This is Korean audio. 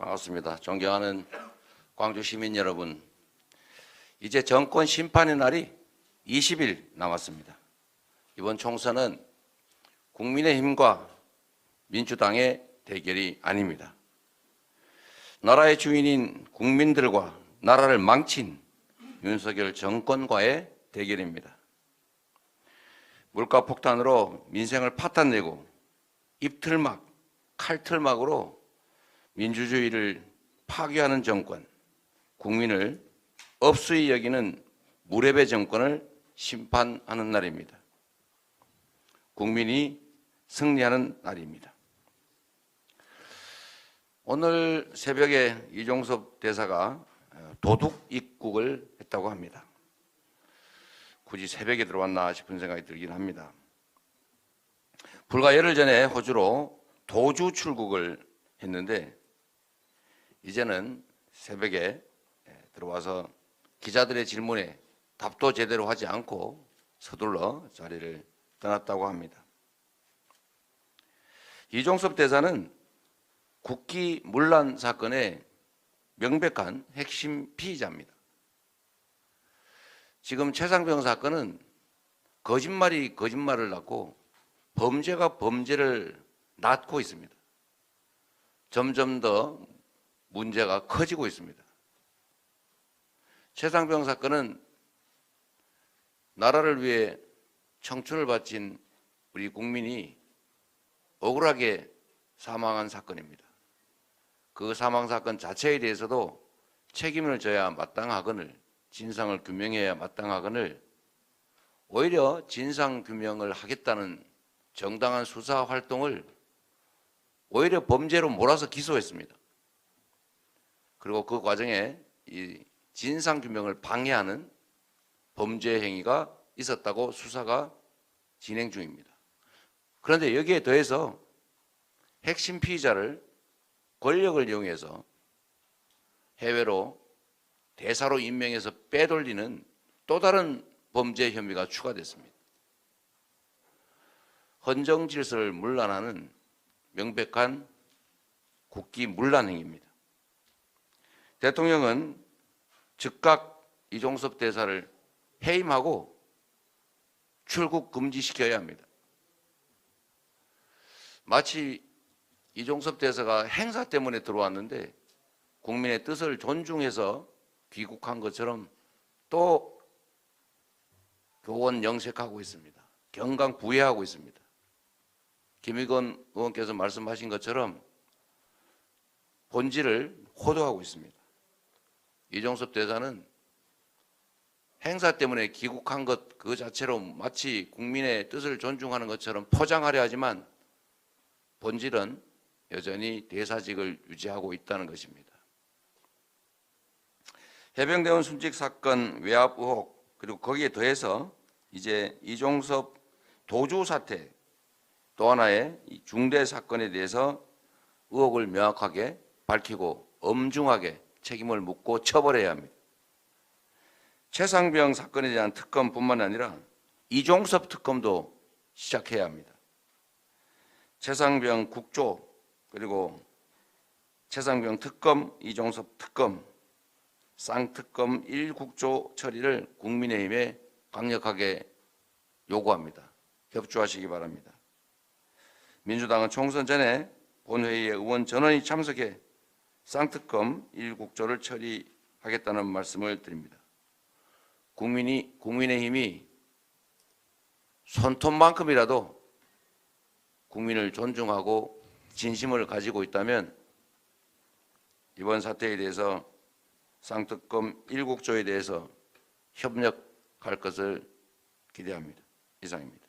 반갑습니다. 존경하는 광주 시민 여러분, 이제 정권 심판의 날이 20일 남았습니다. 이번 총선은 국민의힘과 민주당의 대결이 아닙니다. 나라의 주인인 국민들과 나라를 망친 윤석열 정권과의 대결입니다. 물가 폭탄으로 민생을 파탄내고 입틀막, 칼틀막으로 민주주의를 파괴하는 정권, 국민을 업수히 여기는 무례배 정권을 심판하는 날입니다. 국민이 승리하는 날입니다. 오늘 새벽에 이종섭 대사가 도둑 입국을 했다고 합니다. 굳이 새벽에 들어왔나 싶은 생각이 들긴 합니다. 불과 열흘 전에 호주로 도주 출국을 했는데 이제는 새벽에 들어와서 기자들의 질문에 답도 제대로 하지 않고 서둘러 자리를 떠났다고 합니다. 이종섭 대사는 국기 문란 사건의 명백한 핵심 피의자입니다. 지금 최상병 사건은 거짓말이 거짓말을 낳고 범죄가 범죄를 낳고 있습니다. 점점 더 문제가 커지고 있습니다. 최상병 사건은 나라를 위해 청춘을 바친 우리 국민이 억울하게 사망한 사건입니다. 그 사망 사건 자체에 대해서도 책임을 져야 마땅하거늘, 진상을 규명해야 마땅하거늘 오히려 진상 규명을 하겠다는 정당한 수사 활동을 오히려 범죄로 몰아서 기소했습니다. 그리고 그 과정에 이 진상 규명을 방해하는 범죄 행위가 있었다고 수사가 진행 중입니다. 그런데 여기에 더해서 핵심 피의자를 권력을 이용해서 해외로 대사로 임명해서 빼돌리는 또 다른 범죄 혐의가 추가됐습니다. 헌정 질서를 문란하는 명백한 국기 문란 행위입니다. 대통령은 즉각 이종섭 대사를 해임하고 출국 금지시켜야 합니다. 마치 이종섭 대사가 행사 때문에 들어왔는데 국민의 뜻을 존중해서 귀국한 것처럼 또 교원 영색하고 있습니다. 경강부회하고 있습니다. 김의건 의원께서 말씀하신 것처럼 본질을 호도하고 있습니다. 이종섭 대사는 행사 때문에 귀국한 것 그 자체로 마치 국민의 뜻을 존중하는 것처럼 포장하려 하지만 본질은 여전히 대사직을 유지하고 있다는 것입니다. 해병대원 순직 사건 외압 의혹 그리고 거기에 더해서 이제 이종섭 도주 사태 또 하나의 중대 사건에 대해서 의혹을 명확하게 밝히고 엄중하게 책임을 묻고 처벌해야 합니다. 최상병 사건에 대한 특검뿐만 아니라 이종섭 특검도 시작해야 합니다. 최상병 국조 그리고 최상병 특검, 이종섭 특검, 쌍특검 1국조 처리를 국민의힘에 강력하게 요구합니다. 협조하시기 바랍니다. 민주당은 총선 전에 본회의에 의원 전원이 참석해 쌍특검 1국조를 처리하겠다는 말씀을 드립니다. 국민의힘이 손톱만큼이라도 국민을 존중하고 진심을 가지고 있다면 이번 사태에 대해서 쌍특검 1국조에 대해서 협력할 것을 기대합니다. 이상입니다.